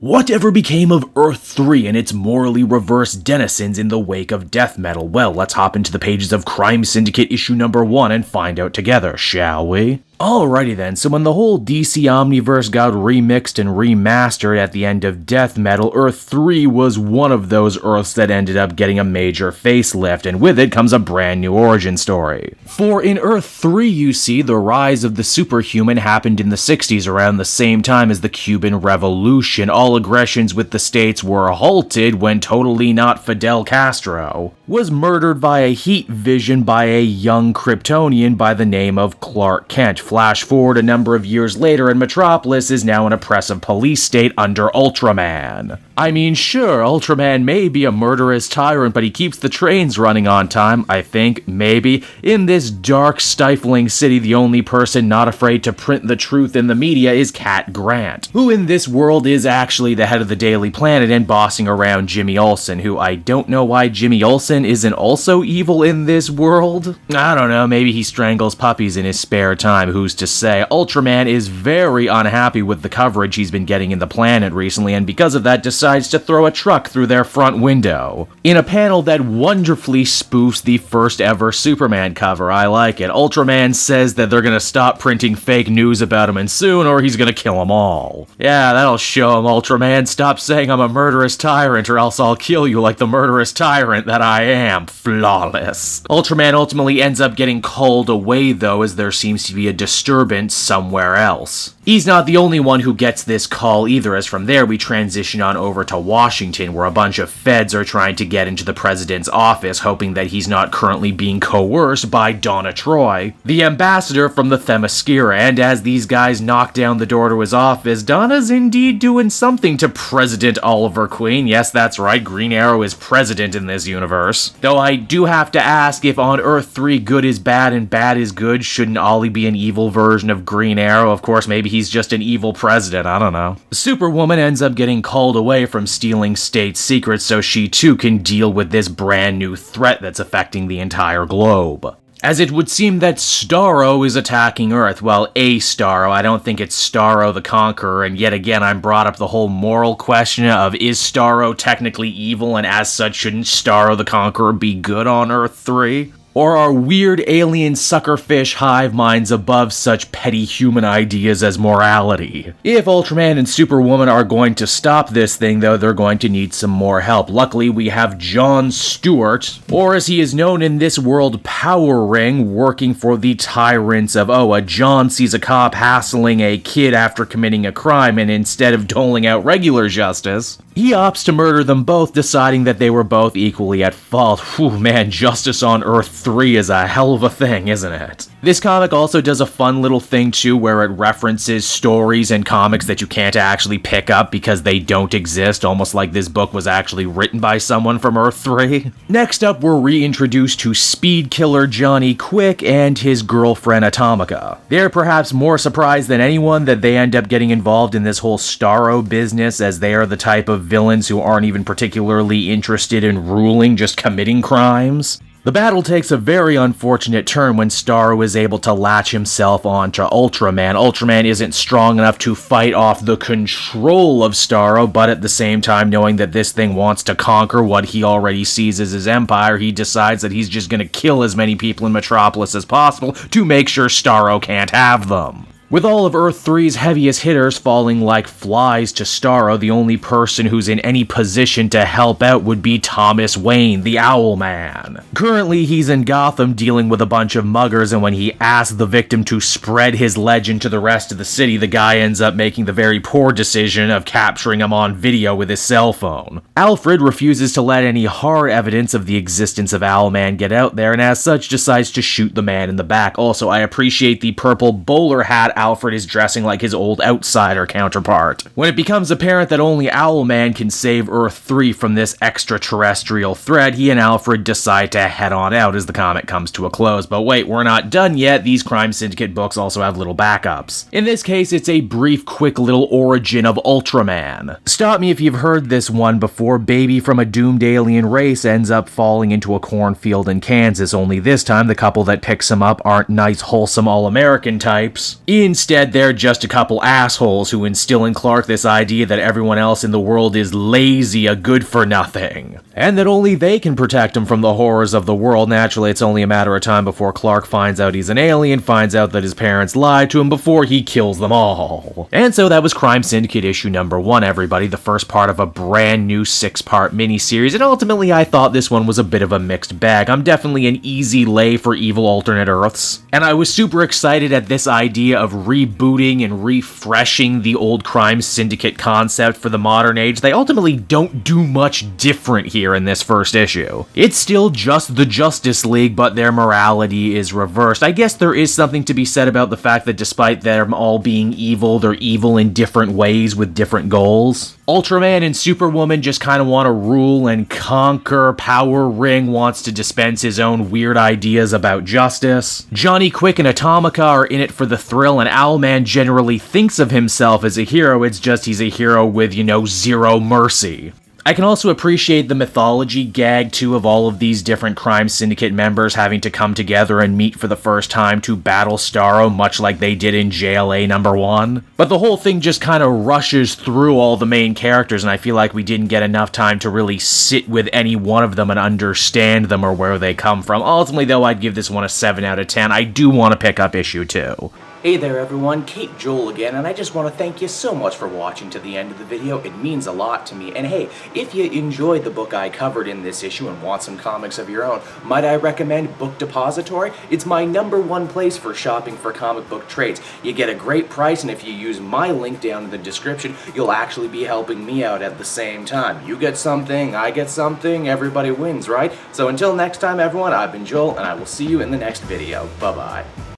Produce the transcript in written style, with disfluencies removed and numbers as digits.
Whatever became of Earth-3 and its morally reverse denizens in the wake of death metal? Well, let's hop into the pages of Crime Syndicate issue number 1 and find out together, shall we? Alrighty then, so when the whole DC Omniverse got remixed and remastered at the end of death metal, Earth-3 was one of those Earths that ended up getting a major facelift, and with it comes a brand new origin story. For in Earth-3, you see, the rise of the superhuman happened in the 60s around the same time as the Cuban Revolution. All aggressions with the states were halted when totally not Fidel Castro was murdered via heat vision by a young Kryptonian by the name of Clark Kent. Flash forward a number of years later, and Metropolis is now an oppressive police state under Ultraman. I mean, sure, Ultraman may be a murderous tyrant, but he keeps the trains running on time, I think, maybe. In this dark, stifling city, the only person not afraid to print the truth in the media is Cat Grant, who in this world is actually the head of the Daily Planet and bossing around Jimmy Olsen, who I don't know why Jimmy Olsen isn't also evil in this world. I don't know, maybe he strangles puppies in his spare time, who's to say. Ultraman is very unhappy with the coverage he's been getting in the planet recently, and because of that decides to throw a truck through their front window. In a panel that wonderfully spoofs the first ever Superman cover, I like it. Ultraman says that they're gonna stop printing fake news about him and soon, or he's gonna kill them all. Yeah, that'll show him, Ultraman. Stop saying I'm a murderous tyrant or else I'll kill you like the murderous tyrant that I am. Flawless. Ultraman ultimately ends up getting called away though, as there seems to be a disturbance somewhere else. He's not the only one who gets this call either, as from there we transition on over to Washington, where a bunch of feds are trying to get into the president's office, hoping that he's not currently being coerced by Donna Troy, the ambassador from the Themyscira, and as these guys knock down the door to his office, Donna's indeed doing something to President Oliver Queen. Yes, that's right, Green Arrow is president in this universe. Though I do have to ask, if on Earth-3 good is bad and bad is good, shouldn't Ollie be an evil version of Green Arrow? Of course, maybe he's just an evil president, I don't know. Superwoman ends up getting called away from stealing state secrets so she too can deal with this brand new threat that's affecting the entire globe. As it would seem that Starro is attacking Earth. Well, a Starro. I don't think it's Starro the Conqueror, and yet again I'm brought up the whole moral question of, is Starro technically evil, and as such shouldn't Starro the Conqueror be good on Earth-3? Or are weird alien suckerfish hive minds above such petty human ideas as morality? If Ultraman and Superwoman are going to stop this thing, though, they're going to need some more help. Luckily, we have John Stewart, or as he is known in this world, Power Ring, working for the tyrants of Oa. John sees a cop hassling a kid after committing a crime, and instead of doling out regular justice, he opts to murder them both, deciding that they were both equally at fault. Whew, man, justice on Earth-3 is a hell of a thing, isn't it? This comic also does a fun little thing too, where it references stories and comics that you can't actually pick up because they don't exist, almost like this book was actually written by someone from Earth-3. Next up, we're reintroduced to Speed Killer Johnny Quick and his girlfriend Atomica. They're perhaps more surprised than anyone that they end up getting involved in this whole Starro business, as they are the type of villains who aren't even particularly interested in ruling, just committing crimes. The battle takes a very unfortunate turn when Starro is able to latch himself onto Ultraman. Ultraman isn't strong enough to fight off the control of Starro, but at the same time, knowing that this thing wants to conquer what he already sees as his empire, he decides that he's just gonna kill as many people in Metropolis as possible to make sure Starro can't have them. With all of Earth-3's heaviest hitters falling like flies to Starro, the only person who's in any position to help out would be Thomas Wayne, the Owlman. Currently, he's in Gotham dealing with a bunch of muggers, and when he asks the victim to spread his legend to the rest of the city, the guy ends up making the very poor decision of capturing him on video with his cell phone. Alfred refuses to let any hard evidence of the existence of Owlman get out there, and as such decides to shoot the man in the back. Also, I appreciate the purple bowler hat Alfred is dressing like his old outsider counterpart. When it becomes apparent that only Owlman can save Earth-3 from this extraterrestrial threat, he and Alfred decide to head on out as the comic comes to a close. But wait, we're not done yet. These Crime Syndicate books also have little backups. In this case, it's a brief, quick little origin of Ultraman. Stop me if you've heard this one before. Baby from a doomed alien race ends up falling into a cornfield in Kansas, only this time the couple that picks him up aren't nice, wholesome, all-American types. In Instead, they're just a couple assholes who instill in Clark this idea that everyone else in the world is lazy, a good-for-nothing, and that only they can protect him from the horrors of the world. Naturally, it's only a matter of time before Clark finds out he's an alien, finds out that his parents lied to him before he kills them all. And so that was Crime Syndicate issue number 1, everybody, the first part of a brand new 6-part miniseries, and ultimately I thought this one was a bit of a mixed bag. I'm definitely an easy lay for evil alternate Earths, and I was super excited at this idea of rebooting and refreshing the old Crime Syndicate concept for the modern age. They ultimately don't do much different here in this first issue. It's still just the Justice League, but their morality is reversed. I guess there is something to be said about the fact that despite them all being evil, they're evil in different ways with different goals. Ultraman and Superwoman just kind of want to rule and conquer. Power Ring wants to dispense his own weird ideas about justice. Johnny Quick and Atomica are in it for the thrill, and Owlman generally thinks of himself as a hero. It's just he's a hero with, zero mercy. I can also appreciate the mythology gag, too, of all of these different Crime Syndicate members having to come together and meet for the first time to battle Starro, much like they did in JLA number 1. But the whole thing just kind of rushes through all the main characters, and I feel like we didn't get enough time to really sit with any one of them and understand them or where they come from. Ultimately, though, I'd give this one a 7 out of 10. I do want to pick up issue 2. Hey there everyone, Kate Joel again, and I just want to thank you so much for watching to the end of the video. It means a lot to me. And hey, if you enjoyed the book I covered in this issue and want some comics of your own, might I recommend Book Depository? It's my #1 place for shopping for comic book trades. You get a great price, and if you use my link down in the description, you'll actually be helping me out at the same time. You get something, I get something, everybody wins, right? So until next time everyone, I've been Joel, and I will see you in the next video. Bye-bye.